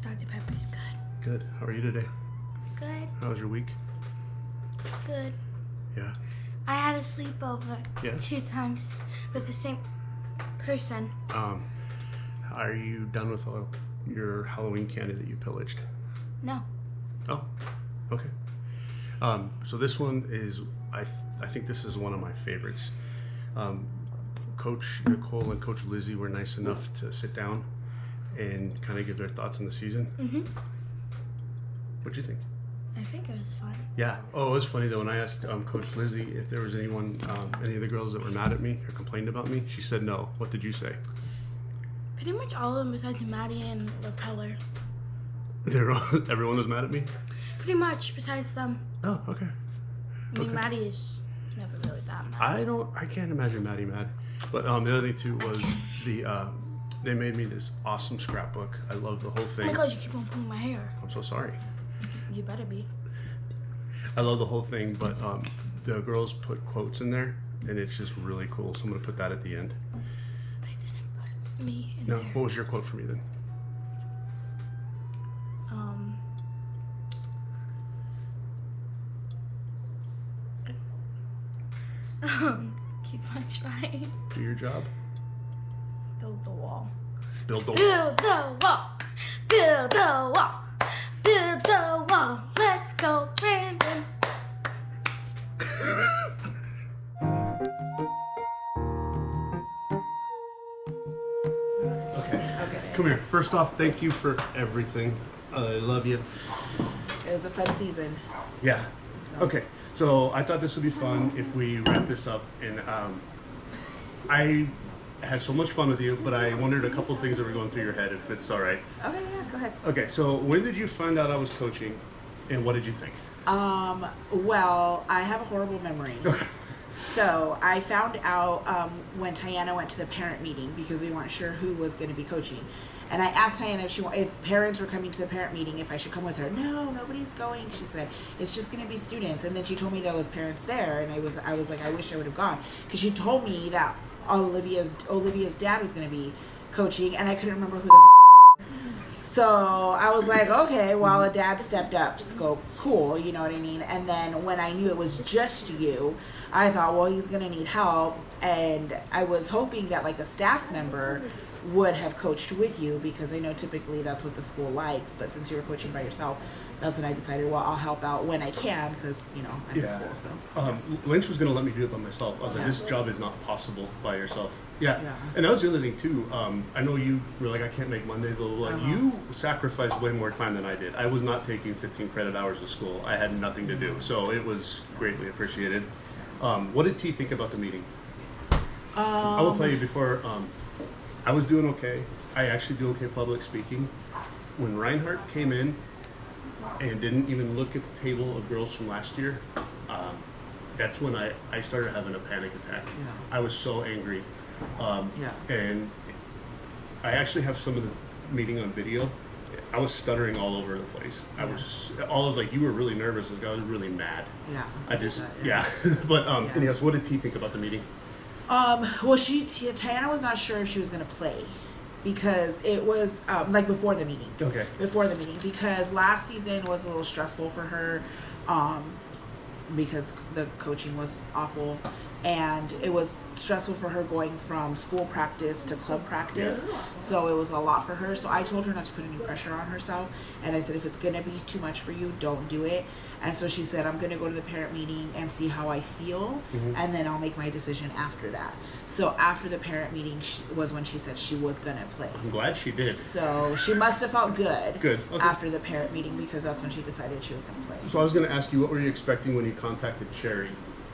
Dr. Pepper's good. Good. How are you today? Good. How was your week? Good. Yeah. I had a sleepover Yes. 2 times with the same person. Are you done with all your Halloween candy that you pillaged? No. Oh, okay. So this one is, I think this is one of my favorites. Coach Nicole and Coach Lizzie were nice enough to sit down and kind of give their thoughts on the season. Mm-hmm. What'd you think? I think it was fun. Yeah. Oh, it was funny though when I asked Coach Lizzie if there was anyone, any of the girls that were mad at me or complained about me. She said no. What did you say? Pretty much all of them besides Maddie and Repeller. Everyone was mad at me? Pretty much besides them. Oh, okay. I mean, Okay. Maddie is never really that mad. I can't imagine Maddie mad. But the other thing too was they made me this awesome scrapbook. I love the whole Oh thing. my god, you keep on pulling my hair. I'm so sorry. You better be. I love the whole thing, but the girls put quotes in there, and it's just really cool. So I'm gonna put that at the end. They didn't put me in No, there. what was your quote for me then? Keep on trying. Do your job. Build the wall. Build the. Build the wall. Build the wall. Build the wall. Let's go, Brandon. Okay. Come here. First off, thank you for everything. I love you. It was a fun season. Yeah. Okay. So I thought this would be fun if we wrap this up, and I had so much fun with you, but I wondered a couple things that were going through your head, if it's all right. Okay, yeah, go ahead. Okay. So when did you find out I was coaching, and what did you think? Well, I have a horrible memory. So I found out when Tiana went to the parent meeting because we weren't sure who was going to be coaching. And I asked Tiana if parents were coming to the parent meeting, if I should come with her. No, nobody's going. She said, it's just going to be students. And then she told me there was parents there. And I was like, I wish I would have gone. Because she told me that Olivia's dad was going to be coaching. And I couldn't remember who the So I was like, okay, well, a dad stepped up. Just go, cool, you know what I mean? And then when I knew it was just you, I thought, well, he's going to need help. And I was hoping that like a staff member would have coached with you because I know typically that's what the school likes. But since you were coaching by yourself, that's when I decided, well, I'll help out when I can because, you know, I'm in school. So Lynch was going to let me do it by myself. I was like, Yeah. this job is not possible by yourself. Yeah. Yeah. And that was the other thing too. I know you were like, I can't make Monday, blah, blah, blah. You sacrificed way more time than I did. I was not taking 15 credit hours of school. I had nothing to do. So it was greatly appreciated. What did T think about the meeting? I will tell you before, I was doing okay. I actually do okay public speaking. When Reinhardt came in and didn't even look at the table of girls from last year, that's when I started having a panic attack. Yeah. I was so angry. Yeah. And I actually have some of the meeting on video. I was stuttering all over the place. I was like, you were really nervous. I was really mad. yeah. I just, But anyways, what did T think about the meeting? Well, Tiana was not sure if she was going to play because it was like before the meeting. Okay. Before the meeting, because last season was a little stressful for her, because the coaching was awful, and it was stressful for her going from school practice to club practice. So it was a lot for her. So I told her not to put any pressure on herself, and I said, if it's gonna be too much for you, don't do it. And so she said, I'm gonna go to the parent meeting and see how I feel, and then I'll make my decision after that. So after the parent meeting was when she said she was gonna play. I'm glad she did. So she must have felt good. Good, okay. After the parent meeting because that's when she decided she was gonna play. So I was going to ask you, what were you expecting when you contacted Cherry?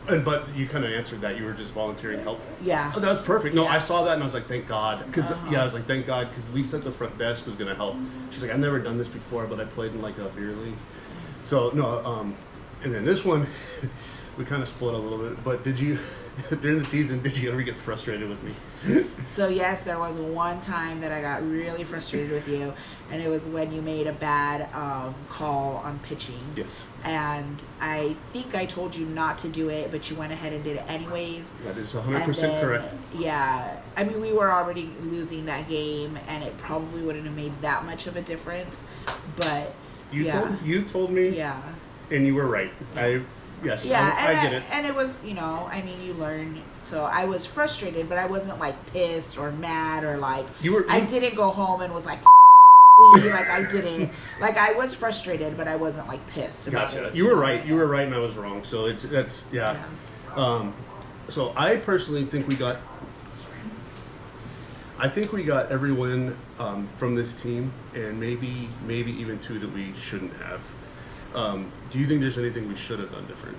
But you kind of answered that. You were just volunteering help. Yeah. Oh, that was perfect. No, Yeah. I saw that and I was like, thank God. Because I was like, thank God, because Lisa at the front desk was going to help. She's like, I've never done this before, but I played in like a beer league. So no, and then this one, we kind of split a little bit. But did you, during the season, did you ever get frustrated with me? So yes, there was one time that I got really frustrated with you, and it was when you made a bad call on pitching. Yes. And I think I told you not to do it, but you went ahead and did it anyways. That is And 100% then, correct. Yeah. I mean, we were already losing that game, and it probably wouldn't have made that much of a difference. But You told me, yeah. and you were right. Yes, Yeah, I get it. And it was, I mean, you learn. So I was frustrated, but I wasn't like pissed or mad or like. I didn't go home and was like, like I didn't. Like I was frustrated, but I wasn't like pissed. Gotcha. You were right. You were right, and I was wrong. So that's. So I personally think we got. I think we got every win from this team, and maybe even 2 that we shouldn't have. Do you think there's anything we should have done different?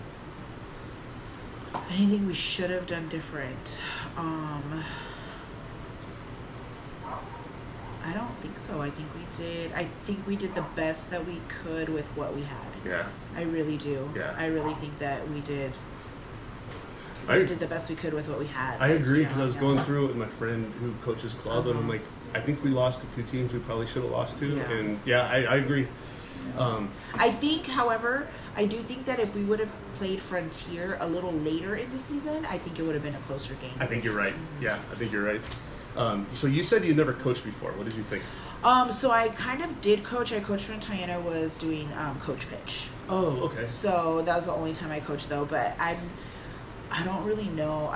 Anything we should have done different? I don't think so. I think we did the best that we could with what we had. Yeah. I really do. Yeah. I really think that we did. I We did the best we could with what we had. I agree, because I Yeah, was yeah. going through it with my friend who coaches club, and I'm like, I think we lost to 2 teams we probably should have lost to, Yeah. and I agree. I think, however, I do think that if we would have played Frontier a little later in the season, I think it would have been a closer game. I think you're right. Yeah, I think you're right. So you said you never coached before. What did you think? So I kind of did coach. I coached when Tiana was doing coach pitch. Oh, okay. So that was the only time I coached though. But I don't really know.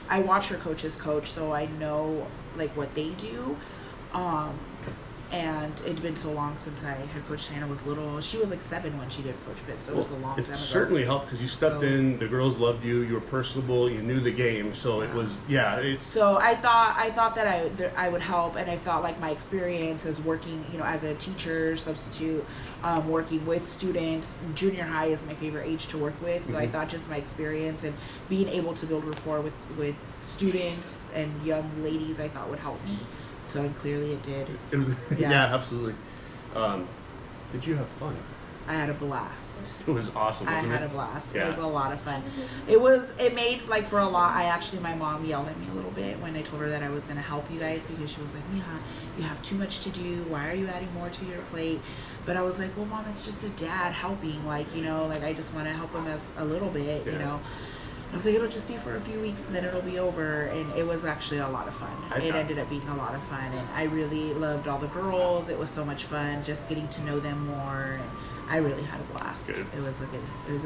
I watch her coaches coach, so I know like what they do. And it'd been so long since I had coached. Hannah was little. She was like 7 when she did coach pitch, so it was a long time ago. It certainly helped because you stepped in. The girls loved you. You were personable. You knew the game, so it was So I thought that I would help, and I thought like my experience as working, as a teacher substitute, working with students. Junior high is my favorite age to work with, so I thought just my experience and being able to build rapport with students and young ladies, I thought would help me. So and clearly it did. It was Yeah. absolutely. Did you have fun? I had a blast. It was awesome. I Wasn't had it? a blast. Yeah. It was a lot of fun. It made like for a lot. My mom yelled at me a little bit when I told her that I was going to help you guys, because she was like, Mija, you have too much to do. Why are you adding more to your plate? But I was like, well, Mom, it's just a dad helping. Like, like I just want to help him as a little bit, Yeah. I was like, it'll just be for a few weeks and then it'll be over. And it was actually a lot of fun. It ended up being a lot of fun. And I really loved all the girls. It was so much fun just getting to know them more. And I really had a blast. Good. It was a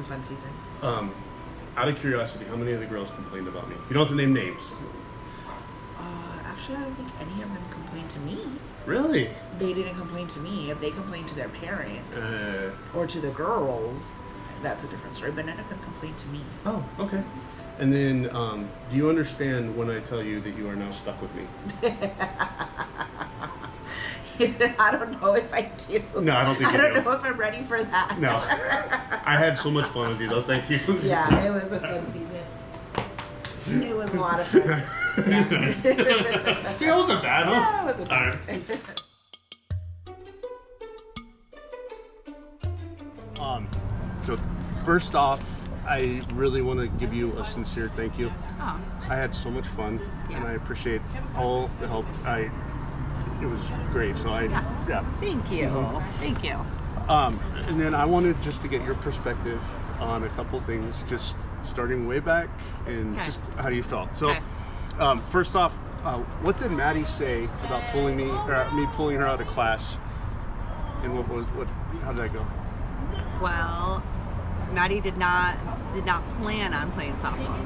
fun season. Out of curiosity, how many of the girls complained about me? You don't have to name names. Actually, I don't think any of them complained to me. Really? They didn't complain to me. If they complained to their parents or to the girls, that's a different story. But none of them complained to me. Oh, okay. And then, do you understand when I tell you that you are now stuck with me? I don't know if I do. No, I don't think you do. I don't know if I'm ready for that. No. I had so much fun with you, though. Thank you. Yeah, it was a fun season. It was a lot of fun. Yeah. It wasn't bad, huh? Yeah, it wasn't bad. All right. So first off, I really want to give you a sincere thank you. Oh. I had so much fun, Yeah. and I appreciate all the help. It was great. So yeah. Thank you. Thank you. And then I wanted just to get your perspective on a couple things, just starting way back, and just how you felt. So, first off, what did Maddie say about me pulling her out of class? And how did that go? Well, Maddie did not plan on playing softball.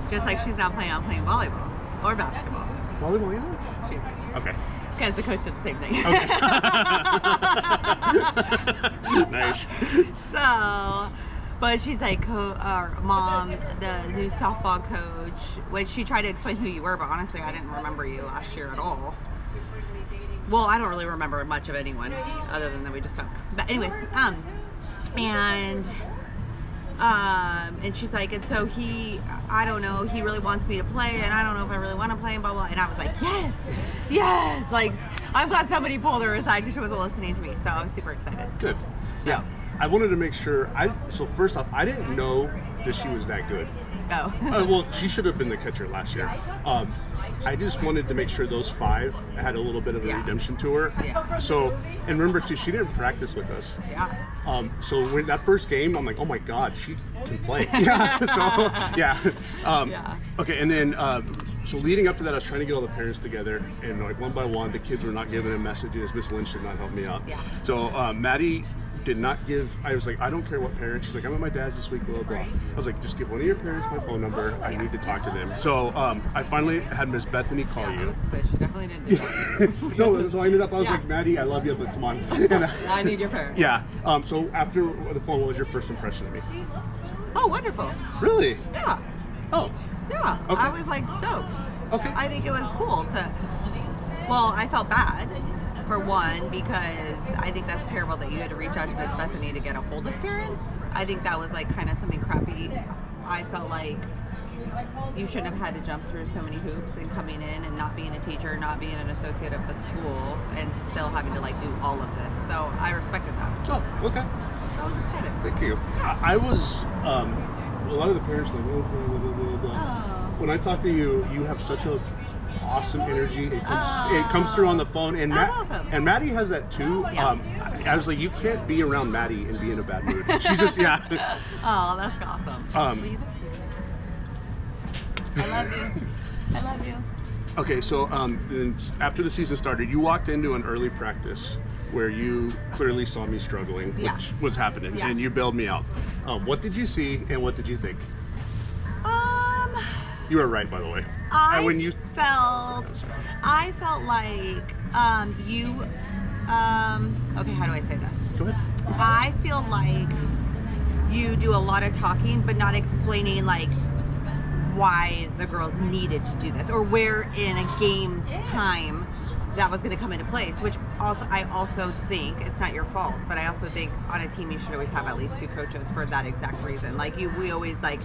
Just like she's not planning on playing volleyball or basketball. Volleyball either? She's Okay. Because the coach did the same thing. Okay. Nice. So, but she's like, Mom, the new softball coach, which she tried to explain who you were, but honestly, I didn't remember you last year at all. Well, I don't really remember much of anyone other than that we just talked. But anyways, and she's like, and so I don't know, he really wants me to play, and I don't know if I really want to play, and blah, blah. And I was like, yes. Like, I'm glad somebody pulled her aside because she wasn't listening to me. So I was super excited. Good. So. Yeah. I wanted to make sure. So first off, I didn't know that she was that good. Oh. Well, she should have been the catcher last year. I just wanted to make sure those 5 had a little bit of a Yeah. redemption tour. Yeah. So, and remember too, she didn't practice with us. Yeah. So when that first game, I'm like, oh my God, she can play. Yeah. So yeah. Yeah. Okay, and then so leading up to that, I was trying to get all the parents together, and like one by one, the kids were not giving them messages. Miss Lynch did not help me out. Yeah. So Maddie did not give. I was like, I don't care what parents. She's like, I'm at my dad's this week, blah blah blah. I was like, just give one of your parents my phone number. I need to talk to them. So I finally had Miss Bethany call you. So she definitely didn't do that. No, so I ended up. I was Yeah. like, Maddie, I love you, but come on. And, I need your parents. yeah. So after the phone, what was your first impression of me? Oh, wonderful. Really? Yeah. Oh. Yeah. Okay. I was like stoked. Okay. I think it was cool to. Well, I felt bad for one because I think that's terrible that you had to reach out to Miss Bethany to get a hold of parents. I think that was like kind of something crappy. I felt like you shouldn't have had to jump through so many hoops and coming in and not being a teacher, not being an associate of the school, and still having to like do all of this. So I respected that. Oh. Okay. So I was excited. Thank you. I was. A lot of the parents like, oh, blah, blah, blah, blah. Oh. When I talk to you, you have such a awesome energy. It Oh. comes through on the phone, and That's awesome. and Maddie has that too. Yeah. I was like, you can't be around Maddie and be in a bad mood. She's just yeah. Oh, that's awesome. Well, you guys- I love you. I love you. Okay, so then after the season started, you walked into an early practice where you clearly saw me struggling, Yeah. which was happening, Yeah. and you bailed me out. What did you see, and what did you think? You were right, by the way. I when you felt like you. Okay, how do I say this? go ahead. I feel like you do a lot of talking, but not explaining like why the girls needed to do this or where in a game time that was going to come into place. Which also, I also think it's not your fault, but I also think on a team you should always have at least 2 coaches for that exact reason. Like we always like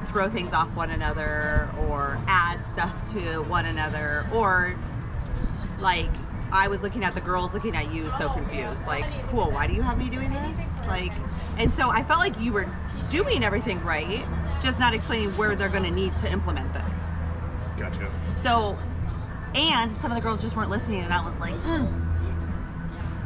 throw things off one another or add stuff to one another, or like I was looking at the girls looking at you so confused, like, cool, why do you have me doing this? Like, and so I felt like you were doing everything right, just not explaining where they're going to need to implement this. Gotcha. So, and some of the girls just weren't listening, and I was like,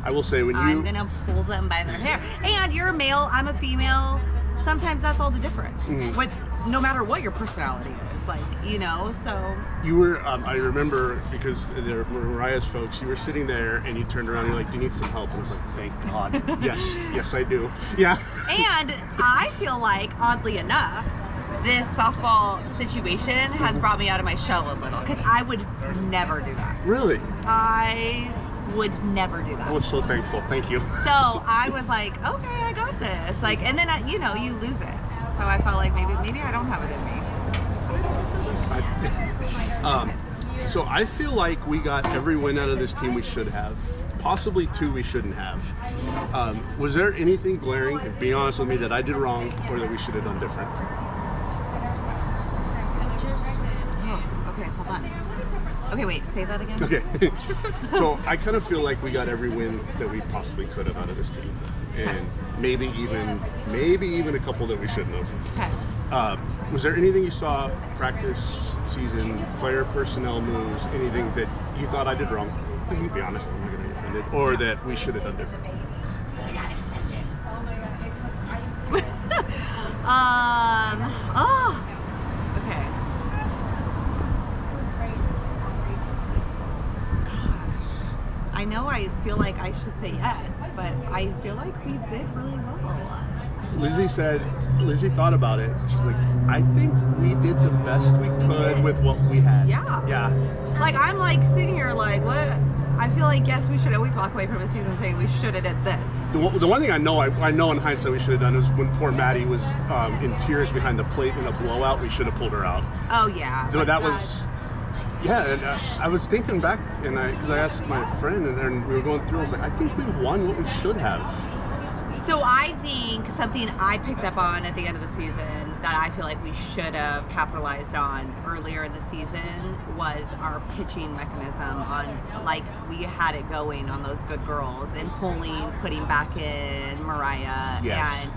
I will say when you I'm gonna pull them by their hair. And you're a male, I'm a female. Sometimes that's all the difference. With no matter what your personality is, like, you know. So you were, I remember because they're Mariah's folks. You were sitting there and you turned around and you're like, "Do you need some help?" And I was like, "Thank God, yes, I do." Yeah. and I feel like, oddly enough, this softball situation has brought me out of my shell a little, because I would never do that. Really? I would never do I that. was so thankful. Thank you. So I was like, okay, I got this. Like, and then you know, you lose it. So I felt like maybe I don't have it in me. So I feel like we got every win out of this team we should have. Possibly 2 we shouldn't have. Was there anything glaring, and be honest with me, that I did wrong or that we should have done different? Oh, okay, hold on. Okay, wait, say that again. Okay. So I kind of feel like we got every win that we possibly could have out of this team. And maybe even a couple that we shouldn't have. Okay. Was there anything you saw, practice, season, player personnel moves, anything that you thought I did wrong? You can be honest, I'm not going to be offended. Or that we should have done different? Oh. Okay. Gosh. I know I feel like I should say yes, but I feel like we did really well. Lizzie thought about it. She's like, I think we did the best we could with what we had. Yeah. Yeah. Like, I'm like sitting here like, what? I feel like, yes, we should always walk away from a season saying we should have did this. The one thing I know in hindsight we should have done is when poor Maddie was in tears behind the plate in a blowout, we should have pulled her out. Oh, yeah. Though but that was, yeah, and I was thinking back, and because I asked my friend, and we were going through, I was like, I think we won what we should have. So I think something I picked up on at the end of the season that I feel like we should have capitalized on earlier in the season was our pitching mechanism on, like, we had it going on those good girls and putting back in Mariah Yes.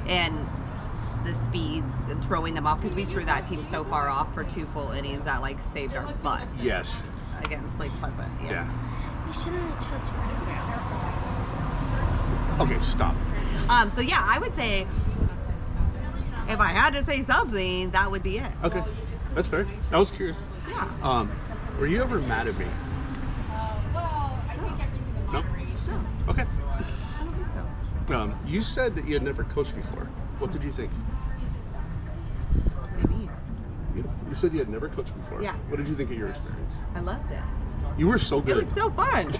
and the speeds and throwing them off, because we threw that team so far off for 2 full innings that like saved our butts. Yes. Against Lake Pleasant. Yes. Yeah. You shouldn't have transferred it there. Okay, stop. So yeah, I would say if I had to say something, that would be it. Okay, that's fair. I was curious. Yeah. Were you ever mad at me? No? No, Okay. I don't think so. You said that you had never coached before. What did you think? What do you mean? You said you had never coached before. Yeah. What did you think of your experience? I loved it. You were so It good. was so fun.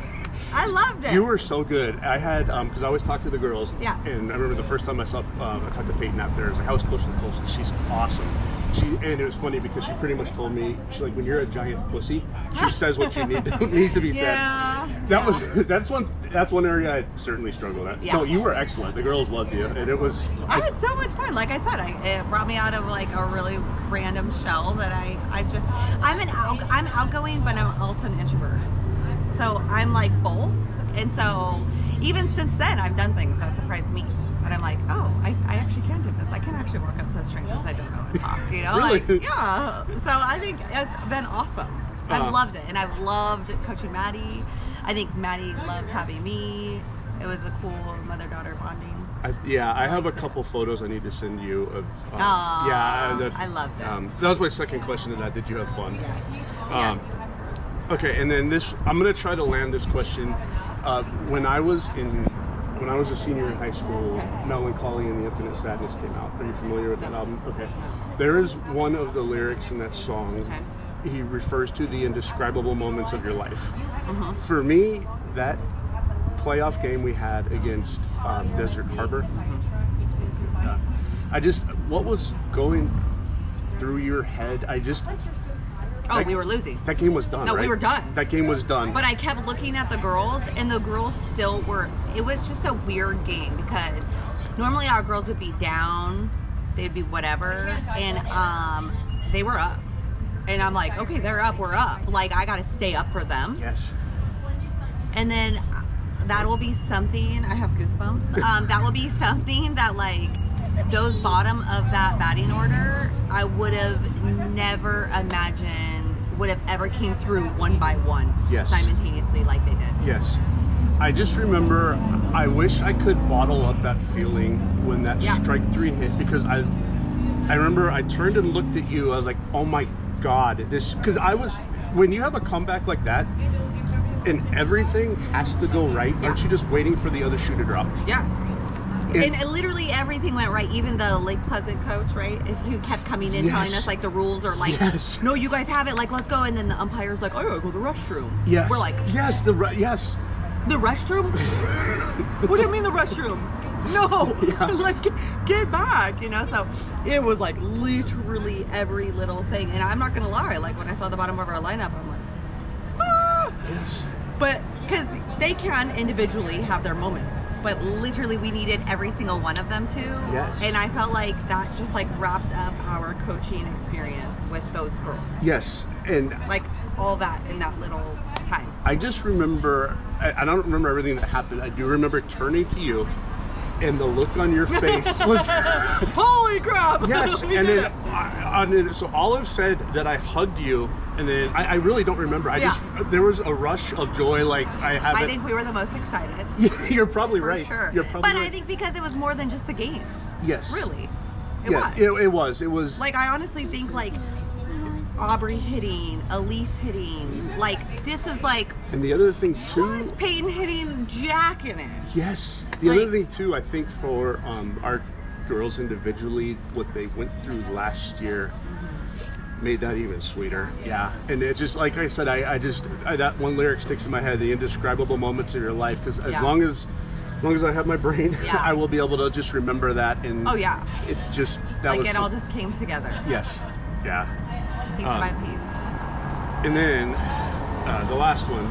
I loved it. You were so good. I had, because I always talk to the girls. Yeah. And I remember the first time I talked to Peyton out there. I was like, how was Coach Nicole? She's awesome. And it was funny because she pretty much told me, she's like, when you're a giant pussy, she says what you needs to be said. Yeah. That's one area I certainly struggled at. Yeah. No, you were excellent. The girls loved you, and it was. I had so much fun. Like I said, it brought me out of like a really random shell that I'm outgoing, but I'm also an introvert. So I'm like both. And so even since then, I've done things that surprised me. And I'm like, oh, I actually can do this. I can actually walk up to strangers I don't know and talk, you know? Really? Like, yeah. So I think it's been awesome. I've loved it. And I've loved coaching Maddie. I think Maddie loved having me. It was a cool mother-daughter bonding. I have a couple photos I need to send you of. Aw, yeah, I loved it. That was my second question to that. Did you have fun? Yes. Um, Okay, and then I'm gonna try to land this question. When I was a senior in high school, Melancholy and the Infinite Sadness came out. Are you familiar with that album? Okay. There is one of the lyrics in that song. Okay. He refers to the indescribable moments of your life. Mm-hmm. For me, that playoff game we had against Desert Harbor, what was going through your head? We were losing. That game was done, No, right? we were done. That game was done. But I kept looking at the girls, and the girls still were. It was just a weird game because normally our girls would be down, they'd be whatever, and they were up. And I'm like, okay, they're up, we're up. Like, I got to stay up for them. Yes. And then that will be something, I have goosebumps. That will be something that, like, those bottom of that batting order, I would have never imagined would have ever came through one by one simultaneously like they did. Yes. I just remember, I wish I could bottle up that feeling when that strike three hit, because I remember I turned and looked at you, I was like, oh my God, because when you have a comeback like that, and everything has to go right, aren't you just waiting for the other shoe to drop? Yes. And literally everything went right. Even the Lake Pleasant coach, right, who kept coming in telling us like the rules are like, no, you guys have it, like let's go. And then the umpire's like, I gotta go to the restroom. Yes. We're like, yes, the restroom? What do you mean the restroom? No, like get back, you know. So it was like literally every little thing. And I'm not gonna lie, like when I saw the bottom of our lineup, I'm like, ah. Yes. But because they can individually have their moments. But literally we needed every single one of them to. Yes. And I felt like that just like wrapped up our coaching experience with those girls. Yes. And like all that in that little time. I just remember, I don't remember everything that happened. I do remember turning to you, and the look on your face was holy crap. Yes. And then so Olive said that I hugged you, and then I really don't remember. There was a rush of joy, like I think we were the most excited. You're probably For right. Sure. You're probably but right. I think because it was more than just the game. Yes. Really. It was. Like I honestly think like Aubrey hitting, Elise hitting, like this is like. And the other thing too. What? Peyton hitting Jack in it. Yes. The other thing too, I think for our girls individually, what they went through last year made that even sweeter. Yeah. And it's just like I said, I that one lyric sticks in my head: the indescribable moments of your life. Because as long as I have my brain, I will be able to just remember that. And it just it all just came together. Yes. Yeah. Piece by piece. And then the last one,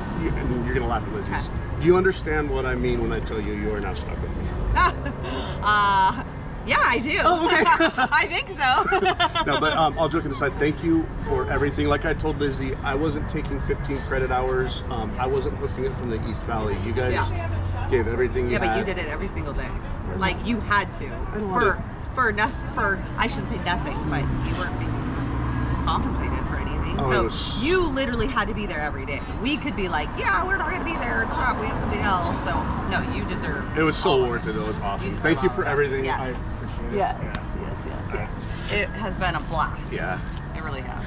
you're gonna laugh at Lizzie's. Do you understand what I mean when I tell you are now stuck with me? Yeah, I do. Oh, okay. I think so. No, but all joking aside, thank you for everything. Like I told Lizzie, I wasn't taking 15 credit hours. I wasn't hoofing it from the East Valley. You guys gave everything you had. Yeah, but you did it every single day. Like you had to for I shouldn't say nothing, but you weren't being compensated for anything. Oh, So was... you literally had to be there every day. We could be like, yeah, we're not gonna be there. Crap, we have something else. So no, you deserve. It was so worth it. It was awesome. Thank you for everything. Yes. I appreciate it. Yes, Yeah. yes. It has been a blast. Yeah. It really has.